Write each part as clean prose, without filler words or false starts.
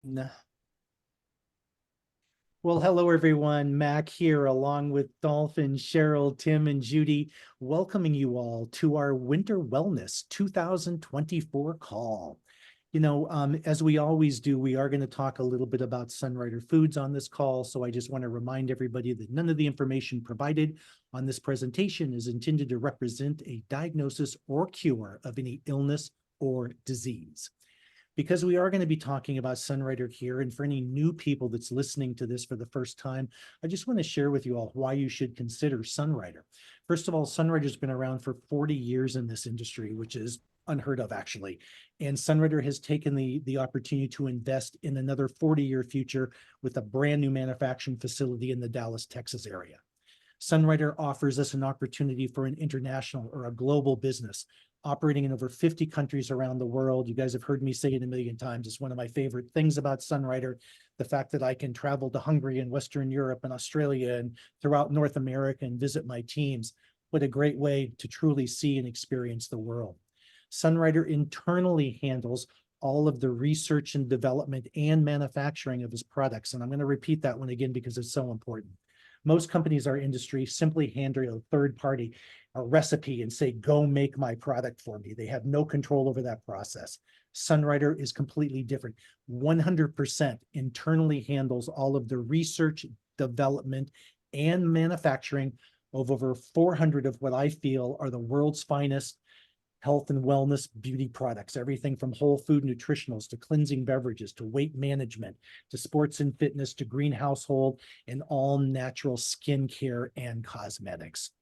Nah. Well, hello everyone. Mac here, along with Dolphin, Cheryl, Tim, and Judy, welcoming you all to our Winter Wellness 2024 call. As we always do, we are going to talk a little bit about Sunrider Foods on this call. So I just want to remind everybody that none of the information provided on this presentation is intended to represent a diagnosis or cure of any illness or disease. Because we are going to be talking about Sunrider here, and for any new people that's listening to this for the first time, I just want to share with you all why you should consider Sunrider. First of all, Sunrider's been around for 40 years in this industry, which is unheard of, actually. And Sunrider has taken the opportunity to invest in another 40-year future with a brand new manufacturing facility in the Dallas, Texas area. Sunrider offers us an opportunity for an international or a global business operating in over 50 countries around the world. You guys have heard me say it a million times. It's one of my favorite things about Sunrider, the fact that I can travel to Hungary and Western Europe and Australia and throughout North America and visit my teams. What a great way to truly see and experience the world. Sunrider internally handles all of the research and development and manufacturing of his products. And I'm going to repeat that one again because it's so important. Most companies in our industry simply hand a third party a recipe and say, go make my product for me. They have no control over that process. Sunrider is completely different. 100% internally handles all of the research, development, and manufacturing of over 400 of what I feel are the world's finest health and wellness beauty products, everything from whole food nutritionals to cleansing beverages to weight management to sports and fitness to green household and all natural skincare and cosmetics.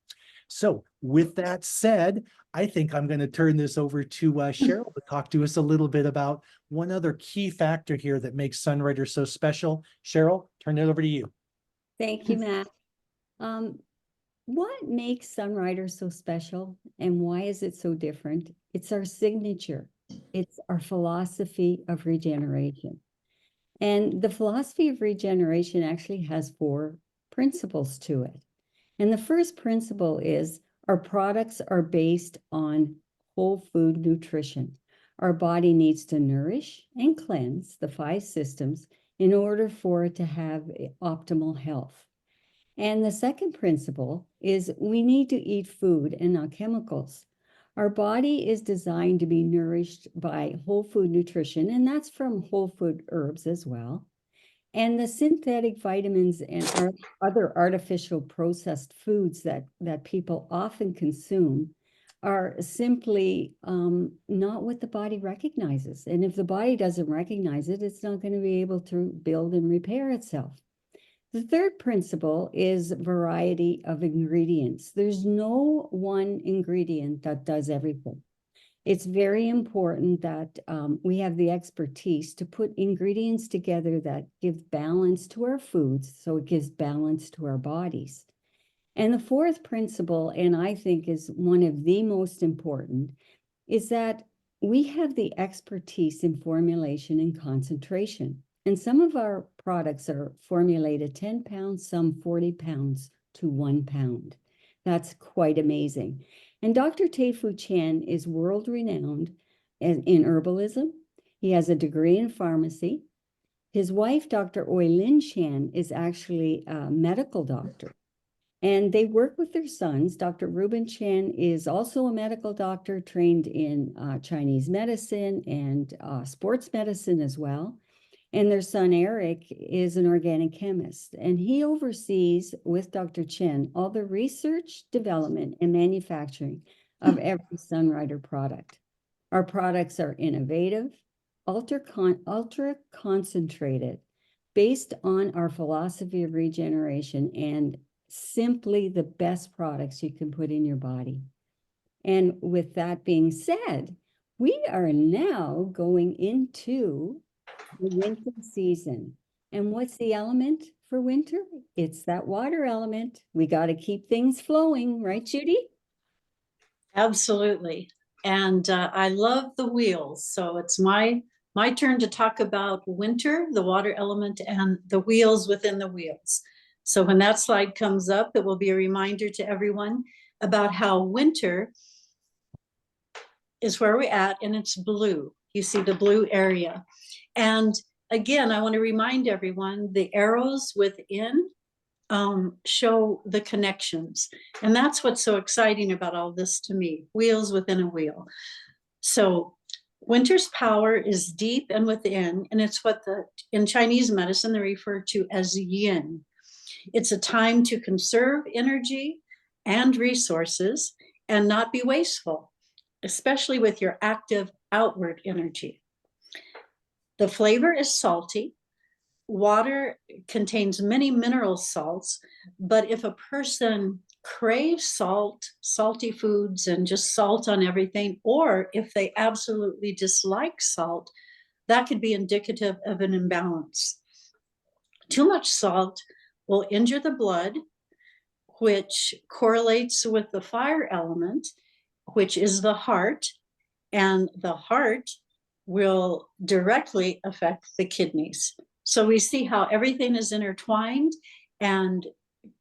So with that said, I think I'm going to turn this over to Cheryl to talk to us a little bit about one other key factor here that makes Sunrider so special. Cheryl, turn it over to you. Thank you, Matt. What makes Sunrider so special and why is it so different? It's our signature. It's our philosophy of regeneration. And the philosophy of regeneration actually has 4 principles to it. And the first principle is our products are based on whole food nutrition. Our body needs to nourish and cleanse the 5 systems in order for it to have optimal health. And the second principle is we need to eat food and not chemicals. Our body is designed to be nourished by whole food nutrition, and that's from whole food herbs as well. And the synthetic vitamins and other artificial processed foods that people often consume are simply not what the body recognizes. And if the body doesn't recognize it, it's not going to be able to build and repair itself. The third principle is variety of ingredients. There's no one ingredient that does everything. It's very important that we have the expertise to put ingredients together that give balance to our foods, so it gives balance to our bodies. And the fourth principle, and I think is one of the most important, is that we have the expertise in formulation and concentration. And some of our products are formulated 10 pounds, some 40 pounds to 1 pound. That's quite amazing. And Dr. Tei-Fu Chen is world-renowned in herbalism. He has a degree in pharmacy. His wife, Dr. Oi-Lin Chen, is actually a medical doctor. And they work with their sons. Dr. Ruben Chen is also a medical doctor trained in Chinese medicine and sports medicine as well. And their son, Eric, is an organic chemist, and he oversees, with Dr. Chen, all the research, development, and manufacturing of every Sunrider product. Our products are innovative, ultra concentrated, based on our philosophy of regeneration, and simply the best products you can put in your body. And with that being said, we are now going into the winter season. And what's the element for winter? It's that water element. We got to keep things flowing, right, Judy? Absolutely. And I love the wheels. So it's my turn to talk about winter, the water element, and the wheels within the wheels. So when that slide comes up, it will be a reminder to everyone about how winter is where we're at, and it's blue. You see the blue area. And again, I want to remind everyone, the arrows within show the connections. And that's what's so exciting about all this to me, wheels within a wheel. So winter's power is deep and within, and it's what in Chinese medicine, they refer to as yin. It's a time to conserve energy and resources and not be wasteful, especially with your active outward energy. The flavor is salty. Water contains many mineral salts, but if a person craves salt, salty foods, and just salt on everything, or if they absolutely dislike salt, that could be indicative of an imbalance. Too much salt will injure the blood, which correlates with the fire element, which is the heart, and the heart will directly affect the kidneys. So we see how everything is intertwined and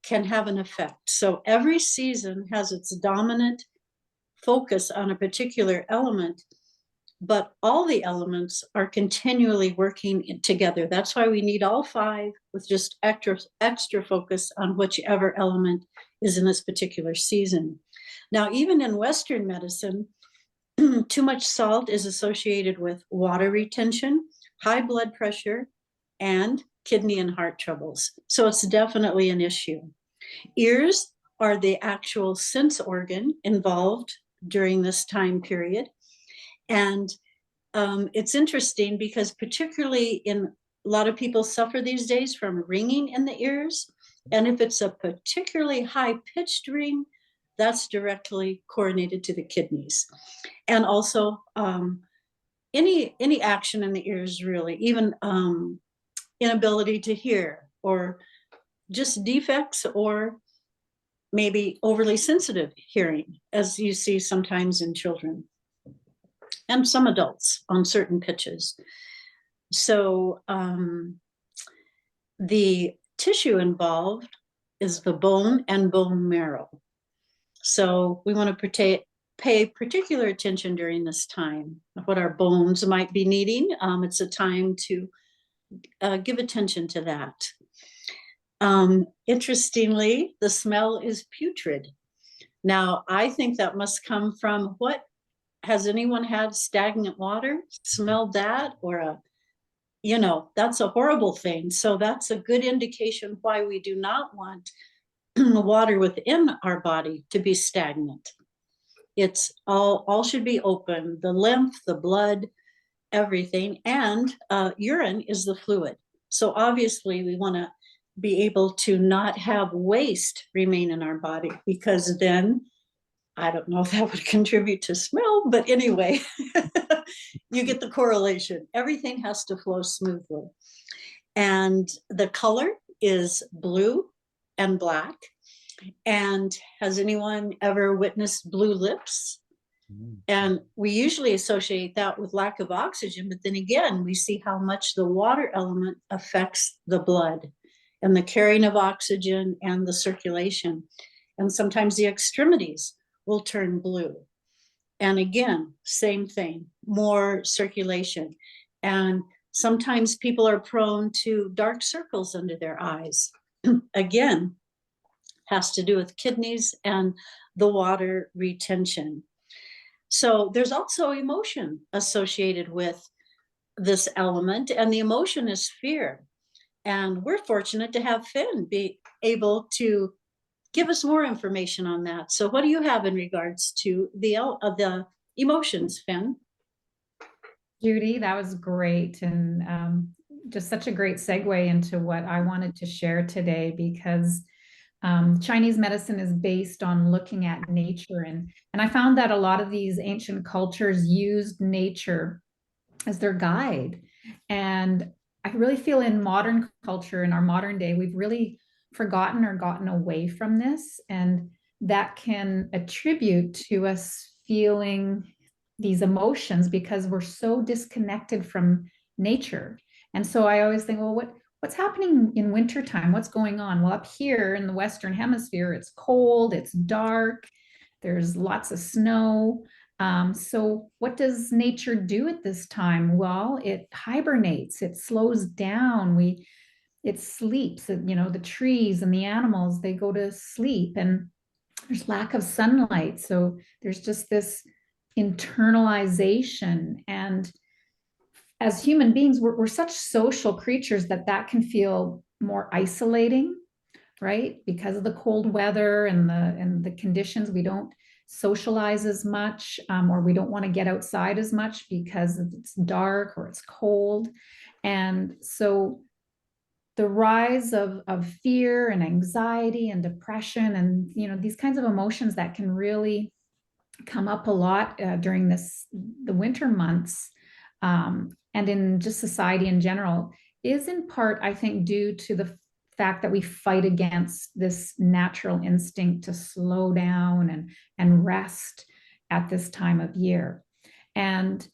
can have an effect. So every season has its dominant focus on a particular element, but all the elements are continually working together. That's why we need all five, with just extra focus on whichever element is in this particular season. Now, even in Western medicine, too much salt is associated with water retention, high blood pressure, and kidney and heart troubles. So it's definitely an issue. Ears are the actual sense organ involved during this time period. And it's interesting because particularly a lot of people suffer these days from ringing in the ears. And if it's a particularly high-pitched ring, that's directly coordinated to the kidneys. And also any action in the ears, really, even inability to hear, or just defects, or maybe overly sensitive hearing, as you see sometimes in children and some adults on certain pitches. So the tissue involved is the bone and bone marrow. So we want to pay particular attention during this time of what our bones might be needing. It's a time to give attention to that. Interestingly, the smell is putrid. Now, I think that must come from has anyone had stagnant water? Smelled that? Or that's a horrible thing. So that's a good indication why we do not want the water within our body to be stagnant. It's all should be open, the lymph, the blood, everything. And urine is the fluid. So obviously we want to be able to not have waste remain in our body, because then I don't know if that would contribute to smell, but anyway, you get the correlation. Everything has to flow smoothly. And the color is blue and black. And has anyone ever witnessed blue lips? And we usually associate that with lack of oxygen, but then again, we see how much the water element affects the blood and the carrying of oxygen and the circulation. And sometimes the extremities will turn blue. And again, same thing, more circulation. And sometimes people are prone to dark circles under their eyes. Again, has to do with kidneys and the water retention. So there's also emotion associated with this element, and the emotion is fear. And we're fortunate to have Finn be able to give us more information on that. So what do you have in regards to the emotions, Finn? Judy, that was great, and just such a great segue into what I wanted to share today, because Chinese medicine is based on looking at nature, and I found that a lot of these ancient cultures used nature as their guide. And I really feel in modern culture, in our modern day, we've really forgotten or gotten away from this, and that can attribute to us feeling these emotions because we're so disconnected from nature. And so I always think, well, what's happening in wintertime? What's going on? Well, up here in the Western Hemisphere, it's cold, it's dark, there's lots of snow. So what does nature do at this time? Well, it hibernates, it slows down, it sleeps, the trees and the animals, they go to sleep, and there's lack of sunlight. So there's just this internalization. And as human beings, we're such social creatures that can feel more isolating, right? Because of the cold weather and the conditions, we don't socialize as much, or we don't want to get outside as much because it's dark or it's cold. And so the rise of fear and anxiety and depression and these kinds of emotions that can really come up a lot during the winter months, and in just society in general, is in part, I think, due to the fact that we fight against this natural instinct to slow down and rest at this time of year. And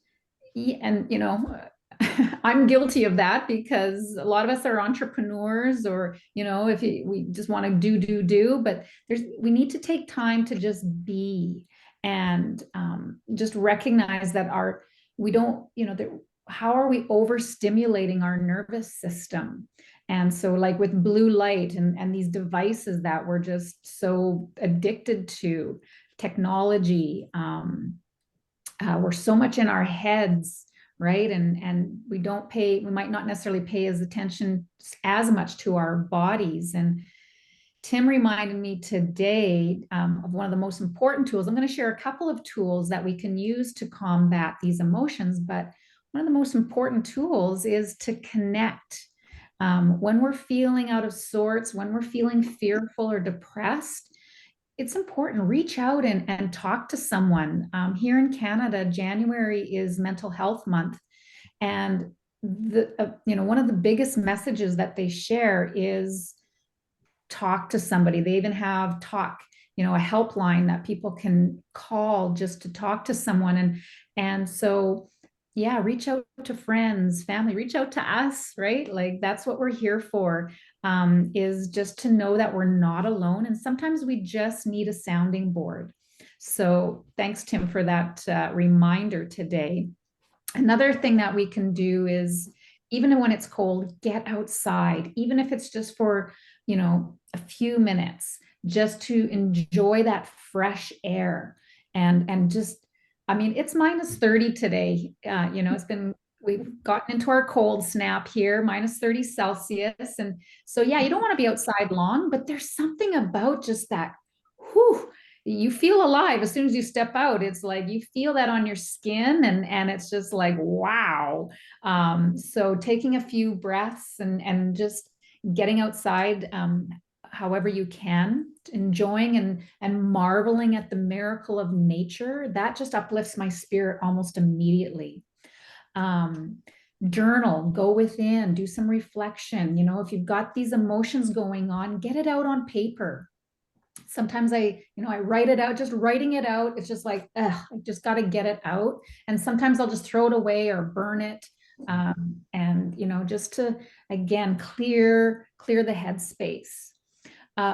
I'm guilty of that, because a lot of us are entrepreneurs, or if we just want to do, but we need to take time to just be, and just recognize that we don't, how are we overstimulating our nervous system? And so, like with blue light and these devices that we're just so addicted to, technology, we're so much in our heads, right? And we might not necessarily pay attention as much to our bodies. And Tim reminded me today of one of the most important tools. I'm going to share a couple of tools that we can use to combat these emotions, but one of the most important tools is to connect. When we're feeling out of sorts, when we're feeling fearful or depressed, it's important, reach out and talk to someone. Here in Canada, January is Mental Health Month. And one of the biggest messages that they share is talk to somebody. They even have a helpline that people can call just to talk to someone. And so, yeah, reach out to friends, family, reach out to us, right? Like, that's what we're here for, is just to know that we're not alone. And sometimes we just need a sounding board. So thanks, Tim, for that reminder today. Another thing that we can do is, even when it's cold, get outside, even if it's just for, a few minutes, just to enjoy that fresh air and just, it's -30 today. We've gotten into our cold snap here, -30 Celsius. And so, yeah, you don't want to be outside long, but there's something about just that, you feel alive as soon as you step out. It's like you feel that on your skin, and it's just like, wow. So taking a few breaths and just getting outside, however you can, enjoying and marveling at the miracle of nature, that just uplifts my spirit almost immediately. Journal, go within, do some reflection. If you've got these emotions going on, get it out on paper. Sometimes I write it out. Just writing it out, it's just like, I just got to get it out. And sometimes I'll just throw it away or burn it. And just to, again, clear the headspace.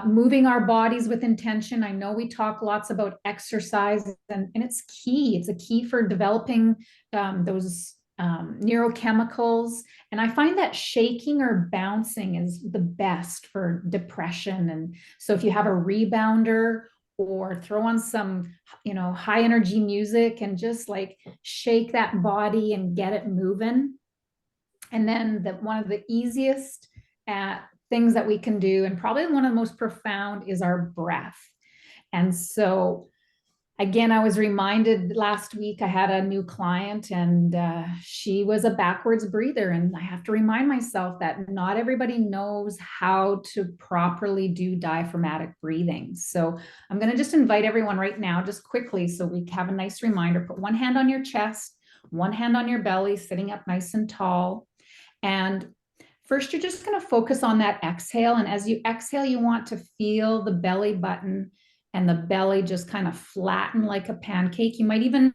Moving our bodies with intention. I know we talk lots about exercise, and it's key. It's a key for developing those neurochemicals. And I find that shaking or bouncing is the best for depression. And so if you have a rebounder, or throw on some, high energy music and just like shake that body and get it moving. And then one of the easiest things that we can do, and probably one of the most profound, is our breath. And so, again, I was reminded last week, I had a new client, and she was a backwards breather. And I have to remind myself that not everybody knows how to properly do diaphragmatic breathing. So I'm going to just invite everyone right now, just quickly, so we have a nice reminder. Put one hand on your chest, one hand on your belly, sitting up nice and tall. And first, you're just going to focus on that exhale. And as you exhale, you want to feel the belly button and the belly just kind of flatten like a pancake. You might even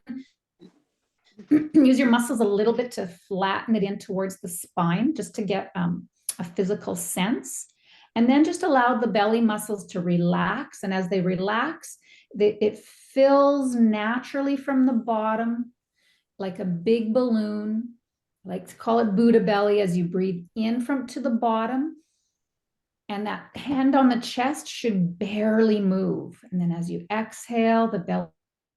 use your muscles a little bit to flatten it in towards the spine, just to get a physical sense. And then just allow the belly muscles to relax. And as they relax, it fills naturally from the bottom like a big balloon. I like to call it Buddha belly as you breathe in from to the bottom. And that hand on the chest should barely move. And then as you exhale, the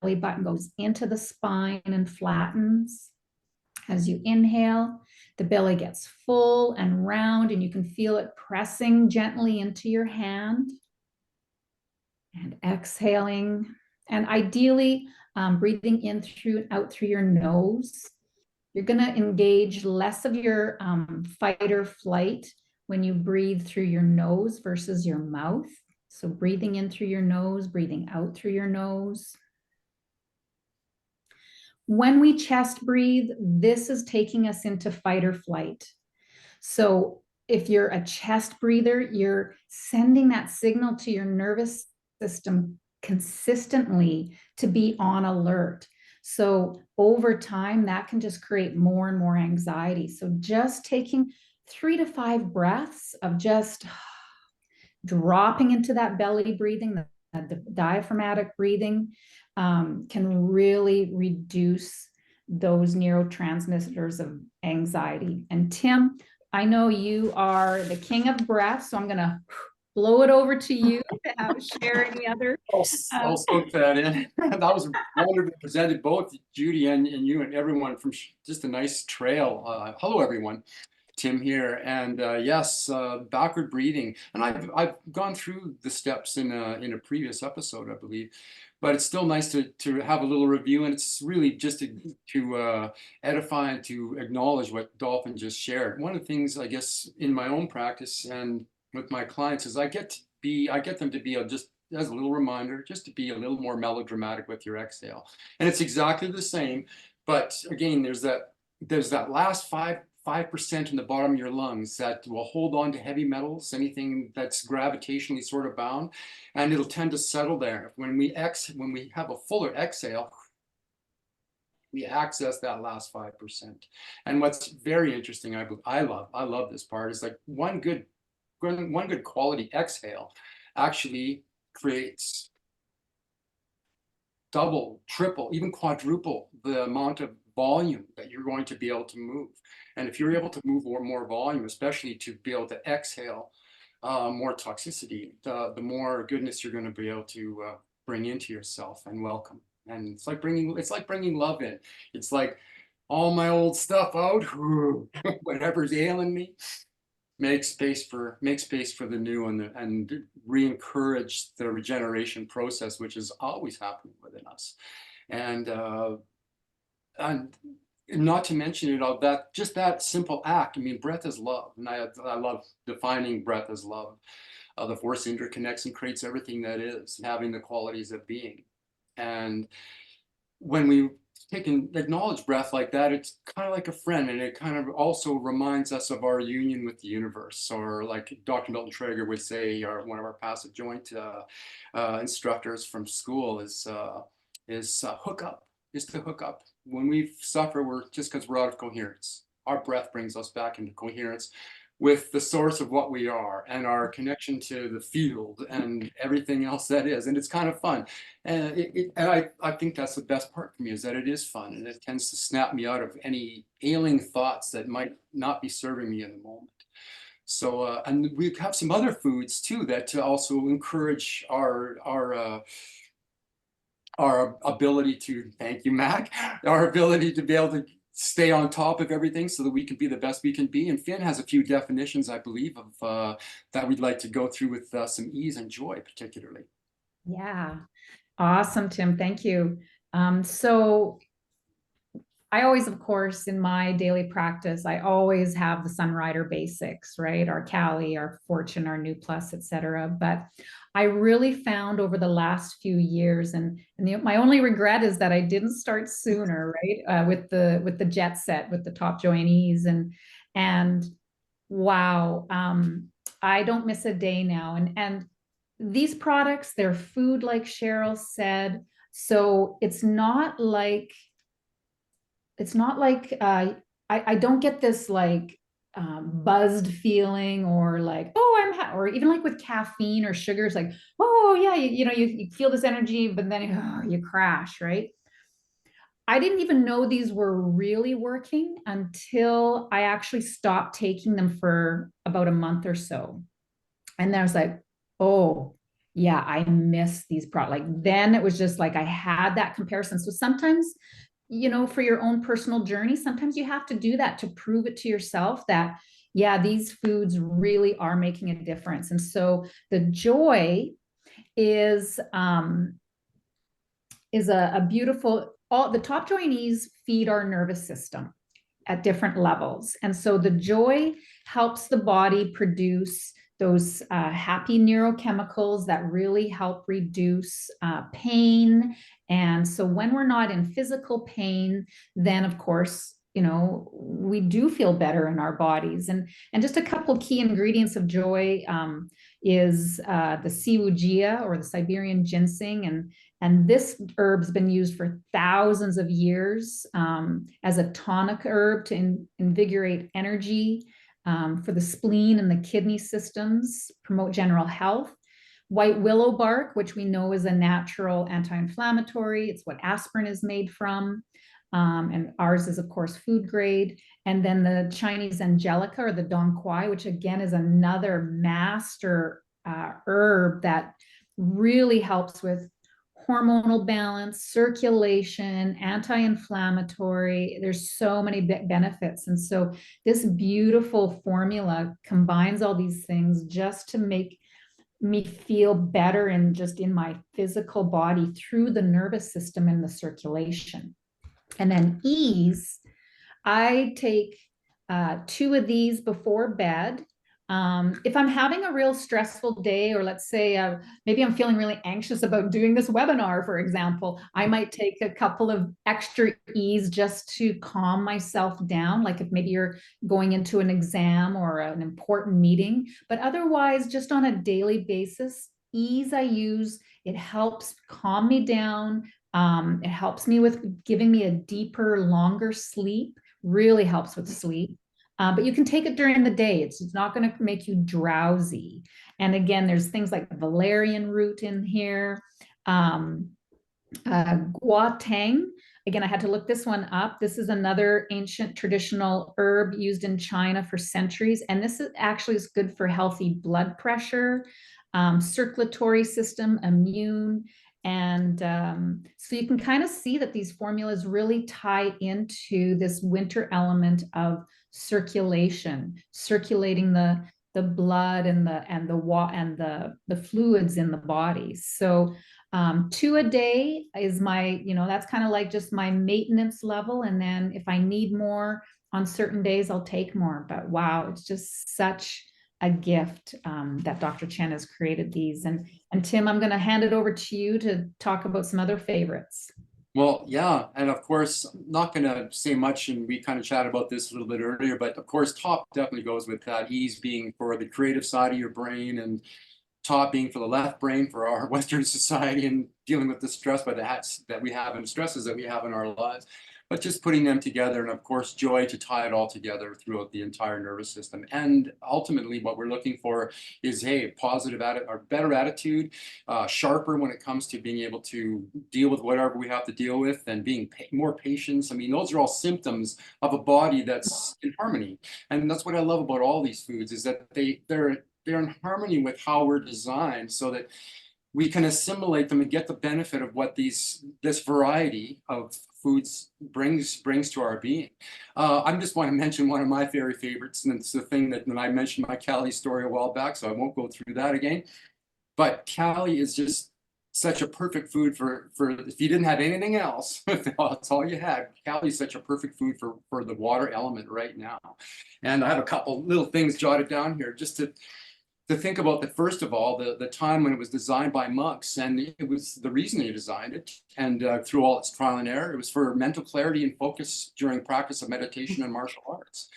belly button goes into the spine and flattens. As you inhale, the belly gets full and round, and you can feel it pressing gently into your hand. And exhaling, and ideally breathing in through and out through your nose. You're going to engage less of your fight or flight when you breathe through your nose versus your mouth. So breathing in through your nose, breathing out through your nose. When we chest breathe, this is taking us into fight or flight. So if you're a chest breather, you're sending that signal to your nervous system consistently to be on alert. So over time, that can just create more and more anxiety. So just taking 3 to 5 breaths of just dropping into that belly breathing, the diaphragmatic breathing, can really reduce those neurotransmitters of anxiety. And Tim, I know you are the king of breath, so I'm going to blow it over to you to have share any other. I'll soak that in. That was wonderfully presented, both Judy and you and everyone, from just a nice trail. Hello, everyone. Tim here, and yes, backward breathing, and I've gone through the steps in a previous episode, I believe, but it's still nice to have a little review, and it's really just to edify and to acknowledge what Dolphin just shared. One of the things, I guess, in my own practice and with my clients is I get them to be just as a little reminder, just to be a little more melodramatic with your exhale, and it's exactly the same, but again, there's that last 5% in the bottom of your lungs that will hold on to heavy metals, anything that's gravitationally sort of bound, and it'll tend to settle there. When we have a fuller exhale, we access that last 5%. And what's very interesting, I love this part, is like one good quality exhale actually creates double, triple, even quadruple the amount of volume that you're going to be able to move. And if you're able to move more volume, especially to be able to exhale more toxicity, the more goodness you're going to be able to bring into yourself and welcome. And it's like bringing love in. It's like all my old stuff out, whatever's ailing me, make space for the new, and re-encourage the regeneration process, which is always happening within us. And not to mention it all, that just that simple act. I mean, breath is love, and I love defining breath as love. The force interconnects and creates everything that is, having the qualities of being. And when we take and acknowledge breath like that, it's kind of like a friend, and it kind of also reminds us of our union with the universe, or like Dr. Milton Traeger would say, or one of our passive joint instructors from school is hook up, is to hook up. When we suffer, we're just because we're out of coherence. Our breath brings us back into coherence with the source of what we are, and our connection to the field and everything else that is. And it's kind of fun. And I think that's the best part for me, is that it is fun, and it tends to snap me out of any ailing thoughts that might not be serving me in the moment. So, and we have some other foods too that also encourage our ability to, thank you, Mac, our ability to be able to stay on top of everything so that we can be the best we can be. And Finn has a few definitions, I believe, of that we'd like to go through with some ease and joy, particularly. Yeah, awesome, Tim. Thank you. So I always, of course, in my daily practice, I always have the Sunrider basics, right? Our Cali, our Fortune, our New Plus, et cetera. But I really found over the last few years, and my only regret is that I didn't start sooner, right? With the jet set, with the top joinees, and wow, I don't miss a day now. And these products, they're food, like Cheryl said. So it's not like I don't get this like buzzed feeling, or like, oh, or even like with caffeine or sugars, like, oh yeah, you feel this energy, but then you crash, right? I didn't even know these were really working until I actually stopped taking them for about a month or so. And then I was like, oh, yeah, I miss these products. Like then it was just like I had that comparison. So sometimes, for your own personal journey, sometimes you have to do that to prove it to yourself that, yeah, these foods really are making a difference. And so the joy is a beautiful, all the top joinees feed our nervous system at different levels. And so the joy helps the body produce those happy neurochemicals that really help reduce pain. And so when we're not in physical pain, then of course, we do feel better in our bodies. And just a couple key ingredients of joy is the siwujia, or the Siberian ginseng. And this herb's been used for thousands of years as a tonic herb to invigorate energy, for the spleen and the kidney systems, promote general health. White willow bark, which we know is a natural anti-inflammatory. It's what aspirin is made from. And ours is, of course, food grade. And then the Chinese angelica, or the dong quai, which again is another master herb that really helps with hormonal balance, circulation, anti-inflammatory. There's so many benefits. And so this beautiful formula combines all these things just to make me feel better in my physical body through the nervous system and the circulation. And then ease, I take 2 of these before bed. If I'm having a real stressful day, or let's say maybe I'm feeling really anxious about doing this webinar, for example, I might take a couple of extra ease just to calm myself down. Like if maybe you're going into an exam or an important meeting, but otherwise just on a daily basis, ease I use, it helps calm me down. It helps me with giving me a deeper, longer sleep, really helps with sleep. But you can take it during the day. It's not going to make you drowsy. And again, there's things like valerian root in here. Gua tang. Again, I had to look this one up. This is another ancient traditional herb used in China for centuries. And this actually is good for healthy blood pressure, circulatory system, immune. And so you can kind of see that these formulas really tie into this winter element of circulation, circulating the blood and the fluids in the body. So 2 a day is my, that's kind of like just my maintenance level. And then if I need more on certain days, I'll take more. But wow, it's just such a gift that Dr. Chen has created these. And Tim, I'm going to hand it over to you to talk about some other favorites. Well, yeah, and of course, I'm not going to say much, and we kind of chatted about this a little bit earlier, but of course, top definitely goes with that. Ease being for the creative side of your brain, and top being for the left brain for our Western society and dealing with the stress that we have and stresses that we have in our lives. But just putting them together, and of course, joy to tie it all together throughout the entire nervous system. And ultimately, what we're looking for is, hey, positive or better attitude, sharper when it comes to being able to deal with whatever we have to deal with, and being more patient. I mean, those are all symptoms of a body that's in harmony. And that's what I love about all these foods, is that they're in harmony with how we're designed, so that we can assimilate them and get the benefit of what this variety of foods brings to our being. I just want to mention one of my very favorites, and it's the thing that when I mentioned my Kali story a while back, so I won't go through that again. But Kali is just such a perfect food for if you didn't have anything else, that's all you had. Kali is such a perfect food for the water element right now. And I have a couple little things jotted down here just to think about that. First of all, the time when it was designed by monks, and it was the reason they designed it, and through all its trial and error, it was for mental clarity and focus during practice of meditation and martial arts.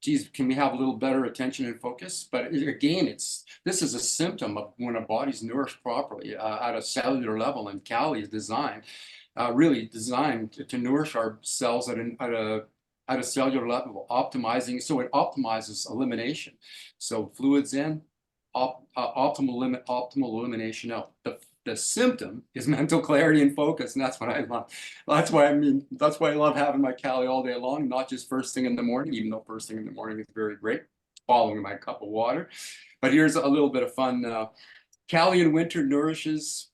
Geez, can we have a little better attention and focus? But again, this is a symptom of when a body's nourished properly at a cellular level, and Kali is really designed to nourish our cells at a at a cellular level, optimizing, so it optimizes elimination. So fluids in, optimal elimination out. The symptom is mental clarity and focus, and that's what I love. That's why I love having my Cali all day long, not just first thing in the morning, even though first thing in the morning is very great, following my cup of water. But here's a little bit of fun. Cali in winter nourishes.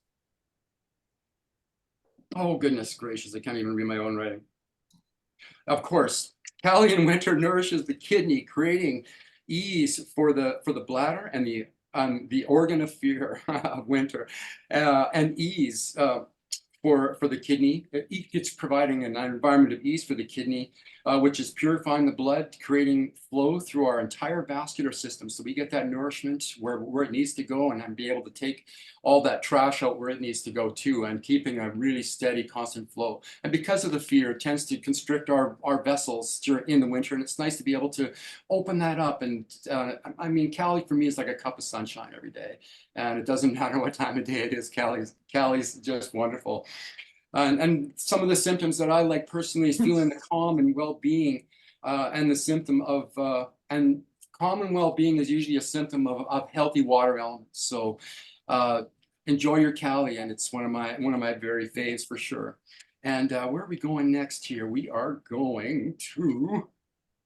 Oh, goodness gracious, I can't even read my own writing. Of course, Cali in winter nourishes the kidney, creating ease for the bladder and the organ of fear of winter, and ease for the kidney. It's providing an environment of ease for the kidney, which is purifying the blood, creating flow through our entire vascular system. So we get that nourishment where it needs to go, and be able to take all that trash out where it needs to go too, and keeping a really steady, constant flow. And because of the fear, it tends to constrict our vessels in the winter, and it's nice to be able to open that up. And I mean, Cali for me is like a cup of sunshine every day, and it doesn't matter what time of day it is. Cali's just wonderful. And some of the symptoms that I like personally is feeling the calm and well-being, and the symptom of and calm and well-being is usually a symptom of healthy water elements. So enjoy your Cali, and it's one of my very faves for sure. And where are we going next here? We are going to.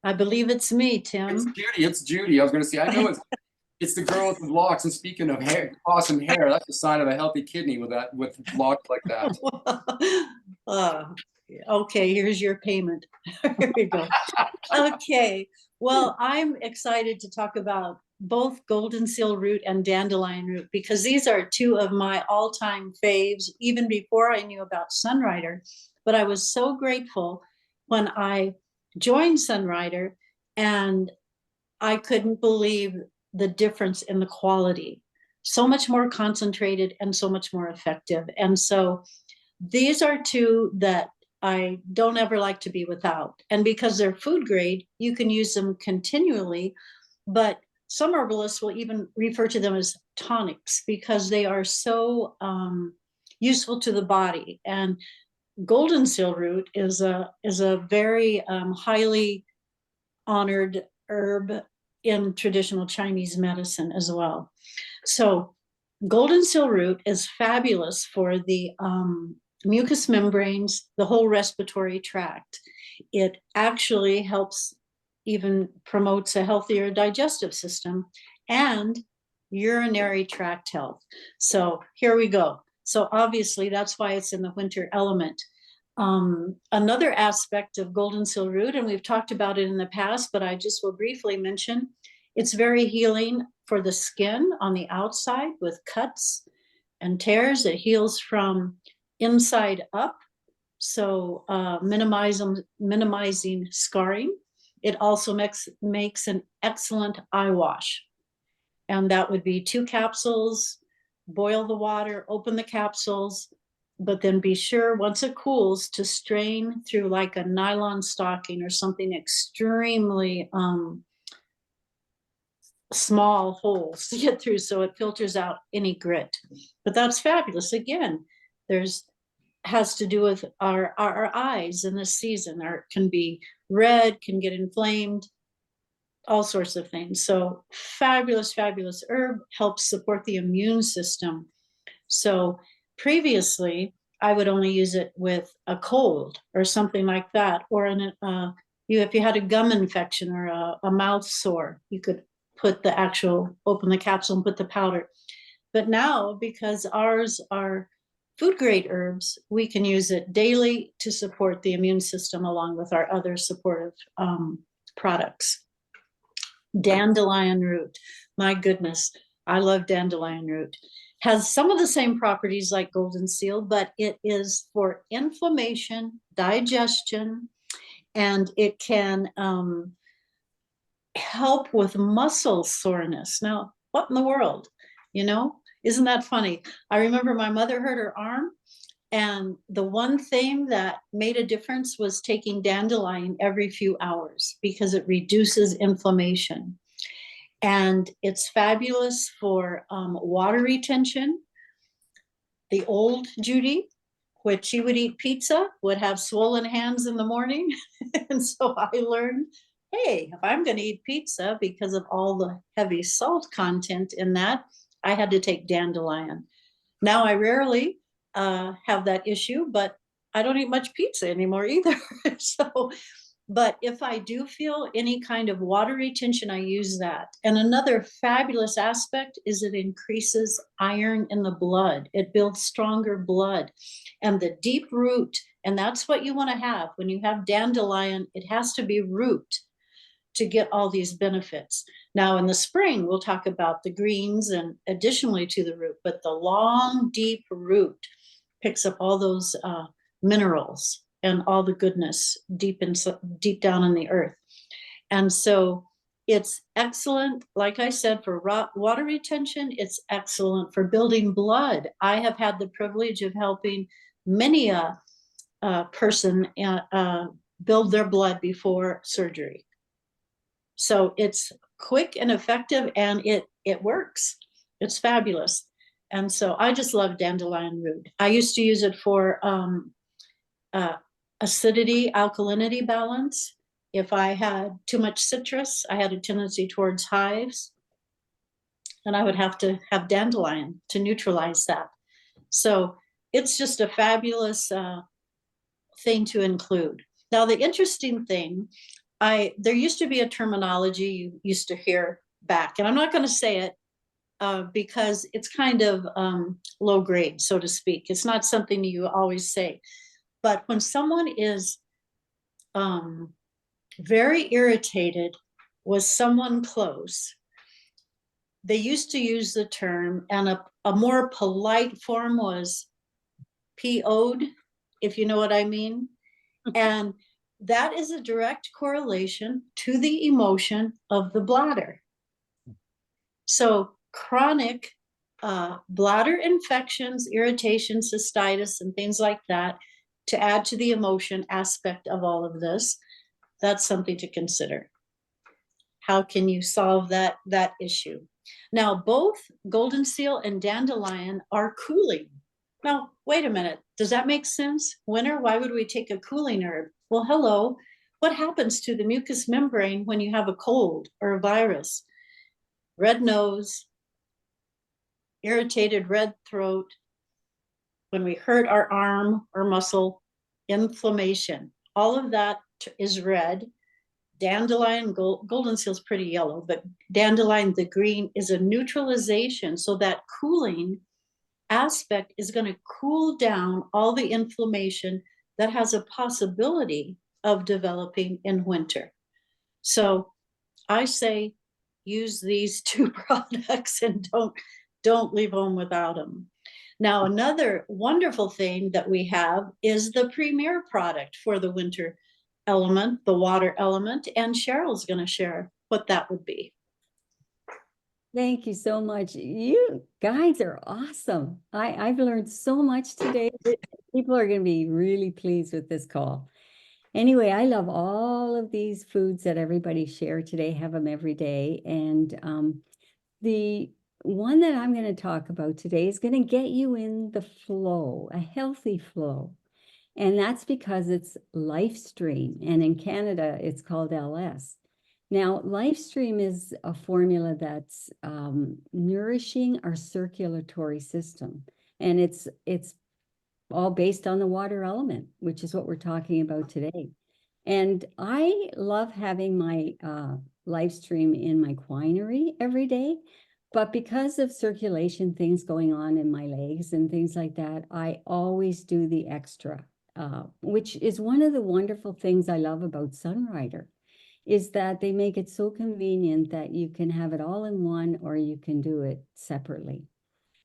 I believe it's me, It's Tim. Judy. It's Judy. I was going to say, I know it's the girl with the locks. And speaking of hair, awesome hair, that's a sign of a healthy kidney with locks like that. Okay, here's your payment. Here we go. Okay, well, I'm excited to talk about both golden seal root and dandelion root, because these are two of my all-time faves, even before I knew about Sunrider. But I was so grateful when I joined Sunrider, and I couldn't believe the difference in the quality. So much more concentrated and so much more effective. And so these are two that I don't ever like to be without. And because they're food grade, you can use them continually. But some herbalists will even refer to them as tonics, because they are so useful to the body. And golden seal root is a very highly honored herb in traditional Chinese medicine as well. So golden seal root is fabulous for the mucous membranes, the whole respiratory tract. It actually helps, even promotes a healthier digestive system and urinary tract health. So here we go. So obviously that's why it's in the winter element. Another aspect of golden seal root, and we've talked about it in the past, but I just will briefly mention, it's very healing for the skin on the outside with cuts and tears. It heals from inside up, so minimizing scarring. It also makes an excellent eye wash, and that would be 2 capsules. Boil the water, open the capsules, but then be sure once it cools to strain through like a nylon stocking or something extremely small holes to get through, so it filters out any grit. But that's fabulous. Again, has to do with our eyes in this season. Can be red, can get inflamed, all sorts of things. So fabulous herb, helps support the immune system. So previously, I would only use it with a cold or something like that, or if you had a gum infection or a mouth sore, you could open the capsule and put the powder. But now, because ours are food grade herbs, we can use it daily to support the immune system along with our other supportive products. Dandelion root, my goodness, I love dandelion root. Has some of the same properties like golden seal, but it is for inflammation, digestion, and it can help with muscle soreness. Now, what in the world? Isn't that funny? I remember my mother hurt her arm, and the one thing that made a difference was taking dandelion every few hours, because it reduces inflammation. And it's fabulous for water retention. The old Judy which she would eat pizza, would have swollen hands in the morning. And so I learned, hey, if I'm going to eat pizza because of all the heavy salt content in that, I had to take dandelion. Now I rarely have that issue, but I don't eat much pizza anymore either. So, but if I do feel any kind of water retention, I use that. And another fabulous aspect is it increases iron in the blood. It builds stronger blood. And the deep root, and that's what you want to have. When you have dandelion, it has to be root to get all these benefits. Now in the spring, we'll talk about the greens and additionally to the root, but the long, deep root picks up all those minerals and all the goodness deep down in the earth. And so it's excellent, like I said, for water retention. It's excellent for building blood. I have had the privilege of helping many a person build their blood before surgery. So it's quick and effective, and it works. It's fabulous. And so I just love dandelion root. I used to use it for acidity, alkalinity balance. If I had too much citrus, I had a tendency towards hives, and I would have to have dandelion to neutralize that. So it's just a fabulous thing to include. Now, the interesting thing, there used to be a terminology you used to hear back, and I'm not going to say it because it's kind of low grade, so to speak. It's not something you always say. But when someone is very irritated with someone close, they used to use the term, and a more polite form was PO'd, if you know what I mean. And that is a direct correlation to the emotion of the bladder. So chronic bladder infections, irritation, cystitis, and things like that, to add to the emotion aspect of all of this, that's something to consider. How can you solve that issue? Now, both golden seal and dandelion are cooling. Now, wait a minute. Does that make sense? Winter, why would we take a cooling herb? Well, hello. What happens to the mucous membrane when you have a cold or a virus? Red nose, irritated red throat, when we hurt our arm or muscle, inflammation. All of that is red. Dandelion, golden seal is pretty yellow, but dandelion, the green, is a neutralization. So that cooling aspect is going to cool down all the inflammation that has a possibility of developing in winter. So I say use these two products and don't leave home without them. Now, another wonderful thing that we have is the premier product for the winter element, the water element, and Cheryl's going to share what that would be. Thank you so much. You guys are awesome. I've learned so much today. People are going to be really pleased with this call. Anyway, I love all of these foods that everybody shared today, have them every day. And the one that I'm going to talk about today is going to get you in the flow, a healthy flow. And that's because it's LifeStream. And in Canada, it's called LS. Now, LifeStream is a formula that's nourishing our circulatory system. And it's all based on the water element, which is what we're talking about today. And I love having my LifeStream in my quinary every day. But because of circulation things going on in my legs and things like that, I always do the extra, which is one of the wonderful things I love about Sunrider, is that they make it so convenient that you can have it all in one or you can do it separately.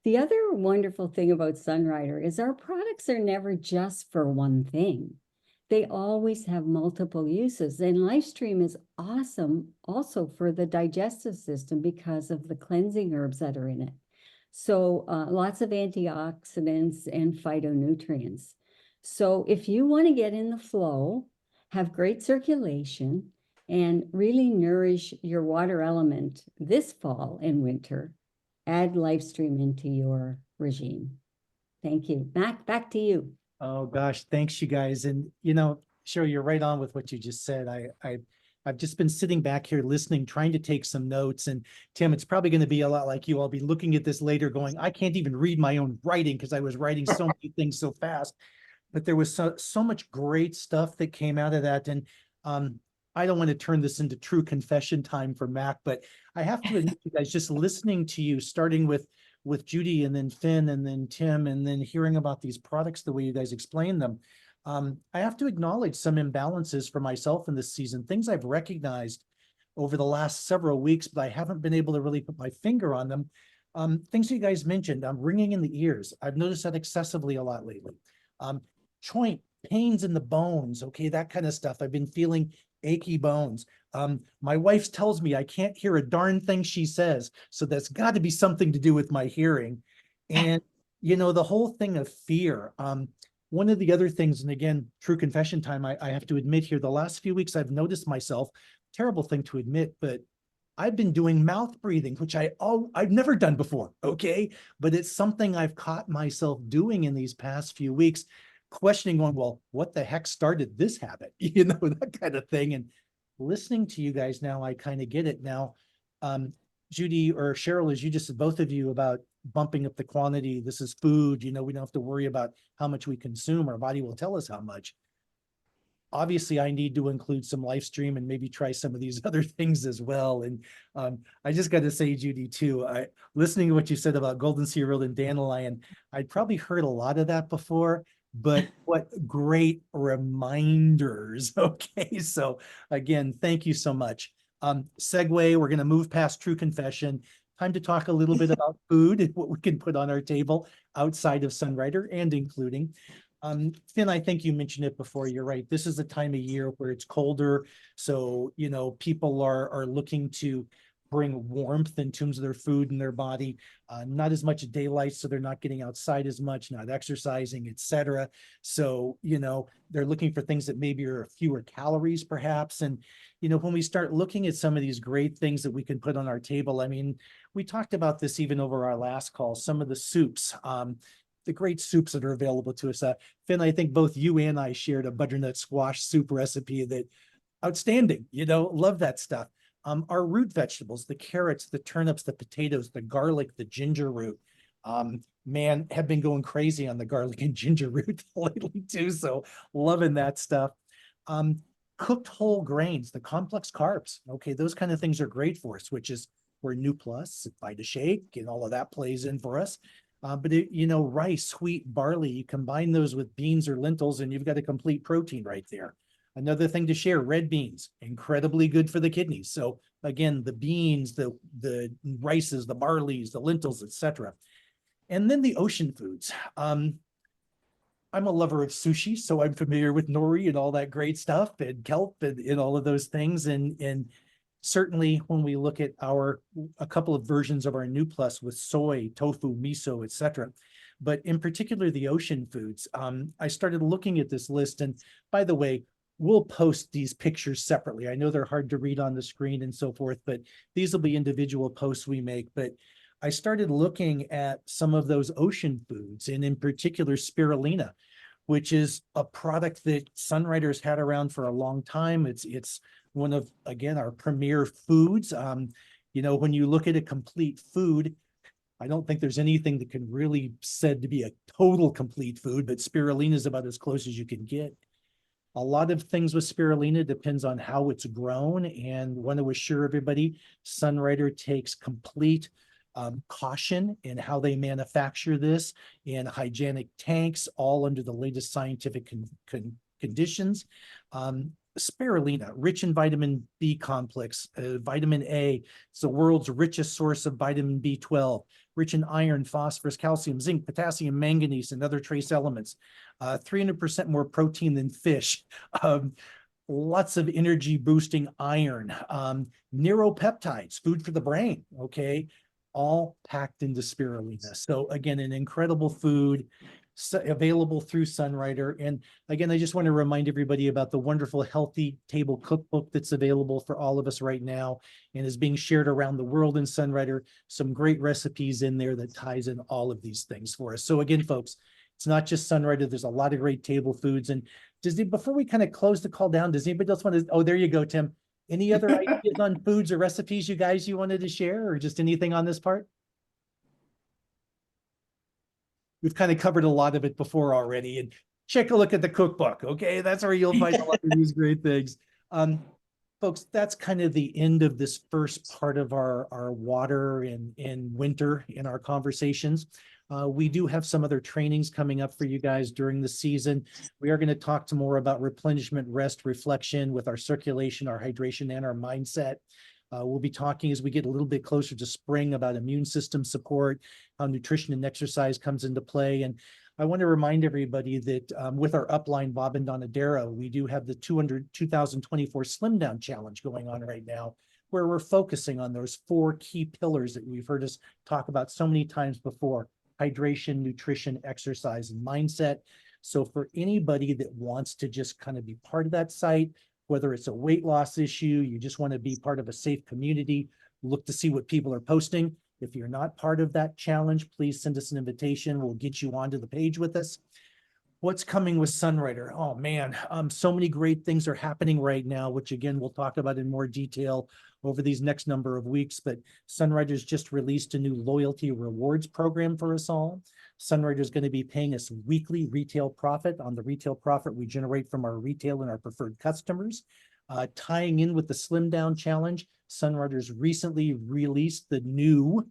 The other wonderful thing about Sunrider is our products are never just for one thing. They always have multiple uses. And LifeStream is awesome also for the digestive system because of the cleansing herbs that are in it. So lots of antioxidants and phytonutrients. So if you want to get in the flow, have great circulation, and really nourish your water element this fall and winter, add LifeStream into your regime. Thank you. Mac, back to you. Oh, gosh, thanks you guys. And Cheryl, you're right on with what you just said. I've just been sitting back here listening, trying to take some notes. And Tim, it's probably going to be a lot like you. I'll be looking at this later going, I can't even read my own writing because I was writing so many things so fast. But there was so much great stuff that came out of that. And I don't want to turn this into true confession time for Mac, but I have to admit, you guys, just listening to you, starting with Judy and then Finn and then Tim, and then hearing about these products, the way you guys explain them. I have to acknowledge some imbalances for myself in this season, things I've recognized over the last several weeks, but I haven't been able to really put my finger on them. Things you guys mentioned, ringing in the ears. I've noticed that excessively a lot lately. Joint pains in the bones, okay, that kind of stuff. I've been feeling achy bones. My wife tells me I can't hear a darn thing she says, so that's got to be something to do with my hearing. And the whole thing of fear. One of the other things, and again, true confession time, I have to admit here, the last few weeks I've noticed myself, terrible thing to admit, but I've been doing mouth breathing, which I've never done before, okay? But it's something I've caught myself doing in these past few weeks, questioning going, well, what the heck started this habit? That kind of thing. And listening to you guys now, I kind of get it now. Judy or Cheryl, as you just said, both of you, about bumping up the quantity. This is food, we don't have to worry about how much we consume. Our body will tell us how much. Obviously, I need to include some live stream and maybe try some of these other things as well. And I just got to say, Judy, too, listening to what you said about golden cereal and dandelion, I'd probably heard a lot of that before, but what great reminders. Okay, so again, thank you so much. Segue, we're going to move past true confession. Time to talk a little bit about food and what we can put on our table outside of Sunrider and including. Finn, I think you mentioned it before. You're right. This is a time of year where it's colder. So, people are looking to bring warmth in terms of their food and their body, not as much daylight. So they're not getting outside as much, not exercising, etc. So, they're looking for things that maybe are fewer calories perhaps. And, when we start looking at some of these great things that we can put on our table, I mean, we talked about this even over our last call, some of the soups, the great soups that are available to us. Finn, I think both you and I shared a butternut squash soup recipe that outstanding, love that stuff. Our root vegetables, the carrots, the turnips, the potatoes, the garlic, the ginger root, man, have been going crazy on the garlic and ginger root lately too. So loving that stuff. Cooked whole grains, the complex carbs. Okay, those kind of things are great for us, which is where New Plus, Vita Shake, and all of that plays in for us. But rice, wheat, barley, you combine those with beans or lentils and you've got a complete protein right there. Another thing to share, red beans, incredibly good for the kidneys. So again, the beans, the rices, the barleys, the lentils, etc. And then the ocean foods. I'm a lover of sushi, so I'm familiar with nori and all that great stuff and kelp and all of those things. And certainly when we look at a couple of versions of our New Plus with soy, tofu, miso, etc. But in particular, the ocean foods, I started looking at this list. And by the way, we'll post these pictures separately. I know they're hard to read on the screen and so forth, but these will be individual posts we make. But I started looking at some of those ocean foods, and in particular spirulina, which is a product that Sunrider's had around for a long time. It's one of, again, our premier foods. When you look at a complete food, I don't think there's anything that can really said to be a total complete food, but spirulina is about as close as you can get. A lot of things with spirulina depends on how it's grown, and want to assure everybody, Sunrider takes complete caution in how they manufacture this in hygienic tanks, all under the latest scientific conditions. Spirulina, rich in vitamin B complex, vitamin A. It's the world's richest source of vitamin B12, rich in iron, phosphorus, calcium, zinc, potassium, manganese, and other trace elements. 300% more protein than fish. Lots of energy boosting iron, neuropeptides, food for the brain, okay? All packed into spirulina. So again, an incredible food available through Sunrider. And again, I just want to remind everybody about the wonderful Healthy Table Cookbook that's available for all of us right now and is being shared around the world in Sunrider. Some great recipes in there that ties in all of these things for us. So again, folks, It's not just Sunrider. There's a lot of great table foods. And before we kind of close the call down, does anybody else want to, oh, there you go, Tim. Any other ideas on foods or recipes you wanted to share, or just anything on this part? We've kind of covered a lot of it before already, and check a look at the cookbook. Okay, that's where you'll find a lot of these great things. Folks, that's kind of the end of this first part of our water and winter in our conversations. We do have some other trainings coming up for you guys during the season. We are going to talk to more about replenishment, rest, reflection with our circulation, our hydration, and our mindset. We'll be talking as we get a little bit closer to spring about immune system support, how nutrition and exercise comes into play. And I want to remind everybody that with our upline, Bob and Donadero, we do have the 2024 Slim Down Challenge going on right now, where we're focusing on those 4 key pillars that we've heard us talk about so many times before: hydration, nutrition, exercise, and mindset. So for anybody that wants to just kind of be part of that site, whether it's a weight loss issue, you just want to be part of a safe community, look to see what people are posting. If you're not part of that challenge, please send us an invitation. We'll get you onto the page with us. What's coming with Sunrider? Oh man, so many great things are happening right now, which again, we'll talk about in more detail over these next number of weeks. But Sunrider's just released a new loyalty rewards program for us all. Sunrider is going to be paying us weekly retail profit on the retail profit we generate from our retail and our preferred customers. Tying in with the Slim Down Challenge, Sunrider's recently released the new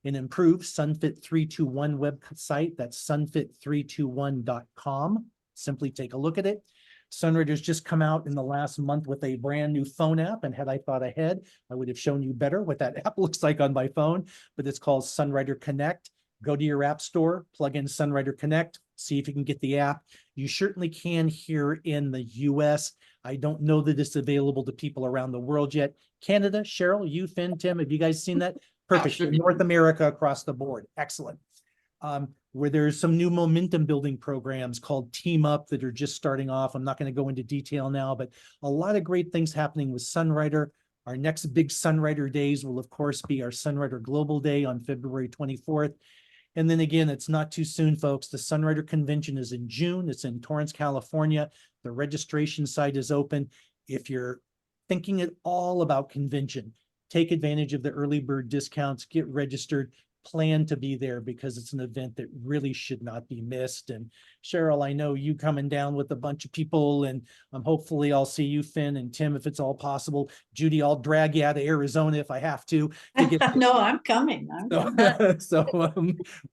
and improved Sunfit 321 website. That's sunfit321.com. Simply take a look at it. Sunrider's just come out in the last month with a brand new phone app, and had I thought ahead, I would have shown you better what that app looks like on my phone, but it's called Sunrider Connect. Go to your app store, plug in Sunrider Connect, see if you can get the app. You certainly can here in the US. I don't know that it's available to people around the world yet. Canada, Cheryl, you, Finn, Tim, have you guys seen that? Perfect. should be. North America across the board. Excellent. Where there's some new momentum building programs called Team Up that are just starting off. I'm not going to go into detail now, but a lot of great things happening with Sunrider. Our next big Sunrider days will, of course, be our Sunrider Global Day on February 24th. And then again, it's not too soon, folks. The Sunrider Convention is in June. It's in Torrance, California. The registration site is open. If you're thinking at all about convention, take advantage of the early bird discounts, get registered, plan to be there, because it's an event that really should not be missed. And Cheryl, I know you coming down with a bunch of people, and hopefully I'll see you, Finn and Tim, if it's all possible. Judy, I'll drag you out of Arizona if I have to get No, I'm coming. I'm coming. so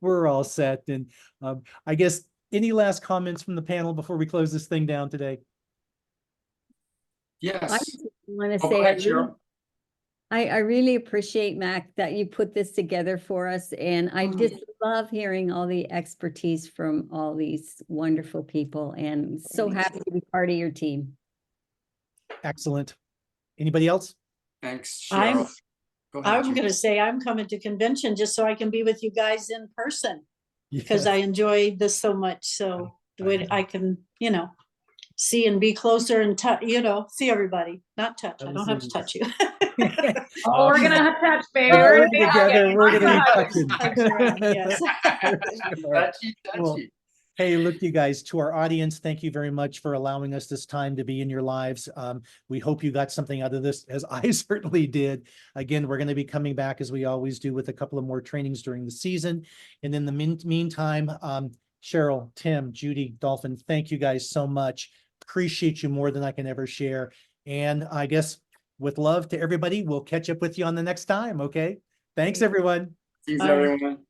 we're all set. And I guess any last comments from the panel before we close this thing down today? I Yes. just want to Oh, say, go ahead, Cheryl. I really appreciate, Mac, that you put this together for us. And I just love hearing all the expertise from all these wonderful people, and so happy to be part of your team. Excellent. Anybody else? Thanks, I'm- Cheryl. Go ahead, I'm Judy. going to say I'm coming to convention just so I can be with you guys in person, because Yeah. I enjoy this so much. So the way I can, see and be closer and touch, see everybody, not touch. I don't have to touch you. Oh, we're gonna have touch, babe. We're We're gonna together. We're gonna be touching. Touch around, yes. Touchy, Well, touchy. Hey, look, you guys, to our audience, thank you very much for allowing us this time to be in your lives. We hope you got something out of this, as I certainly did. Again, we're going to be coming back, as we always do, with a couple of more trainings during the season. And in the meantime, Cheryl, Tim, Judy, Dolphin, thank you guys so much. Appreciate you more than I can ever share. And I guess with love to everybody, we'll catch up with you on the next time. Okay. Thanks, everyone. Thanks, Bye. everyone.